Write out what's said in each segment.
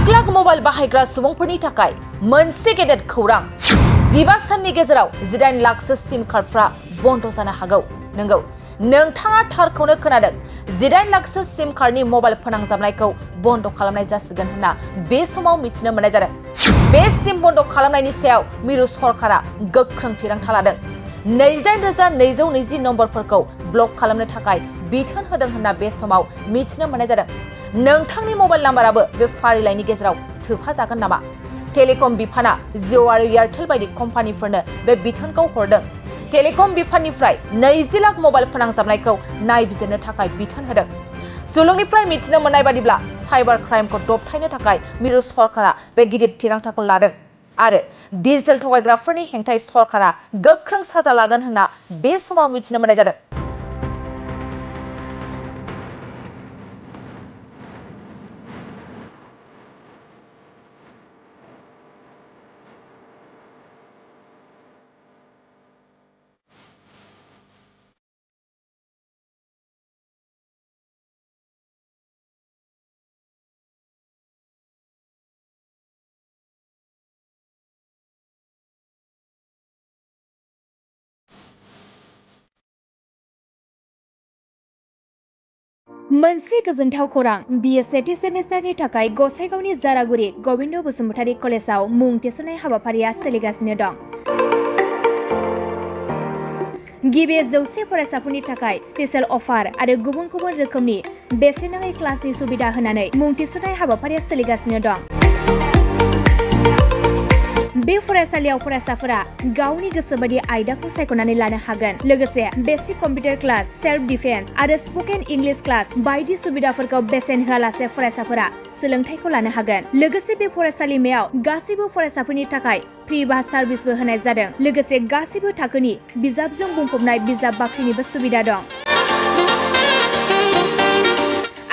Lakh mobile बाहायग्रा सुबुंफोरनि थाखाय मोनसे गेदेर खौरां 15 साननि गेजेराव 18 लाखसो सिम कार्डफ्रा बन्द जानो हागौ। नंगौ, नोंथाङा थारखौनो खोनादों। 18 लाखसो सिम कार्डनि मबाइल फोनांजाबनायखौ बन्द खालामनाय जासिगोन होनना बे समाव मिथिनो मोननाय जादों। बे सिम बन्द खालामनायनि सायाव मिरु सरकारा गोख्रों थिरांथा लादों। 28,220 नम्बरफोरखौ ब्लक खालामनो थाखाय बिथोन होदों होनना बे समाव मिथिनो मोननाय जादों। नोंथांनि मबाइल नाम्बाराबो बे फारिलाइनि गेजेराव सोफाजागोन नामा? टेलिकम बिफाना जिअ आरो एयारटेल बायदि कम्पानिफोरनो बे बिथोनखौ हरदों। टेलिकम बिफाननिफ्राय 20 लाख मबाइल फोनांजाबनायखौ नायबिजिरनो थाखाय बिथोन होदों। सुलुंनिफ्राय मिथिनो मोननाय बादिब्ला साइबार क्राइमखौ दबथायनो थाखाय मिरु सरकारा बे गिदिर थिरांथाखौ लादों आरो डिजिटेल थगायग्राफोरनि हेंथायै सरकारा गोख्रों साजा लागोन होनना बे समाव मिथिनो मोननाय जादों। मोनसे गोजोनथाव खौरां, बिए सेथि सेमिस्टारनि थाखाय गसाइगावनि जारागुरि गबिन्द बसुमतारी कलेजाव मुं थिसननाय हाबाफारिया सोलिगासिनो दं। गिबि 100 फरायसाफोरनि थाखाय स्पेशेल अफार आरो गुबुन गुबुन रोखोमनि बेसेन नाङै क्लासनि सुबिदा होनानै मुं थिसननाय हाबाफारिया सोलिगासिनो दं। बे फरायसालियाव फरायसाफोरा गावनि गोसोबायदि आयदाखौ सायख'नानै लानो हागोन। लोगोसे basic computer class, self defence आरो स्पकेन इंलिश क्लास बायदि सुबिदाफोरखौ बेसेन होआलासे फरायसाफोरा सोलोंथाइखौ लानो हागोन। लोगोसे बे फरायसालिमायाव गासैबो फरायसाफोरनि थाखाय फ्रि बास सार्भिसबो होनाय जादों। लोगोसे गासैबो थाखोनि बिजाबजों बुंफबनाय बिजाब बाख्रिनिबो सुबिदा दं।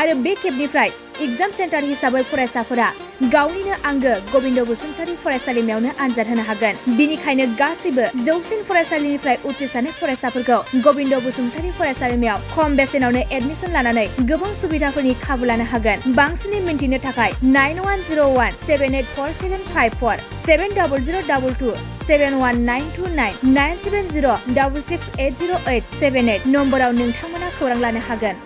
आरो बे खेबनिफ्राय एग्जाम सेन्टार हिसाबै फरायसाफोरा गावनिनो आंगो गबिन्द बसुमतारी फरायसालिमायावनो आनजाद होनो हागोन। बिनिखायनो गासैबो जौसिन फरायसालिनिफ्राय उथ्रिसारनाय फरायसाफोरखौ गबिन्द बसुमतारी फरायसालिमायाव खम बेसेनावनो एडमिसन लानानै गोबां सुबिदाफोरनि खाबु लानो हागोन। बांसिनै मिन्थिनो थाखाय 9101784754 7002 71929 97066808878 नम्बराव नोंथांमोना खौरां लानो हागोन।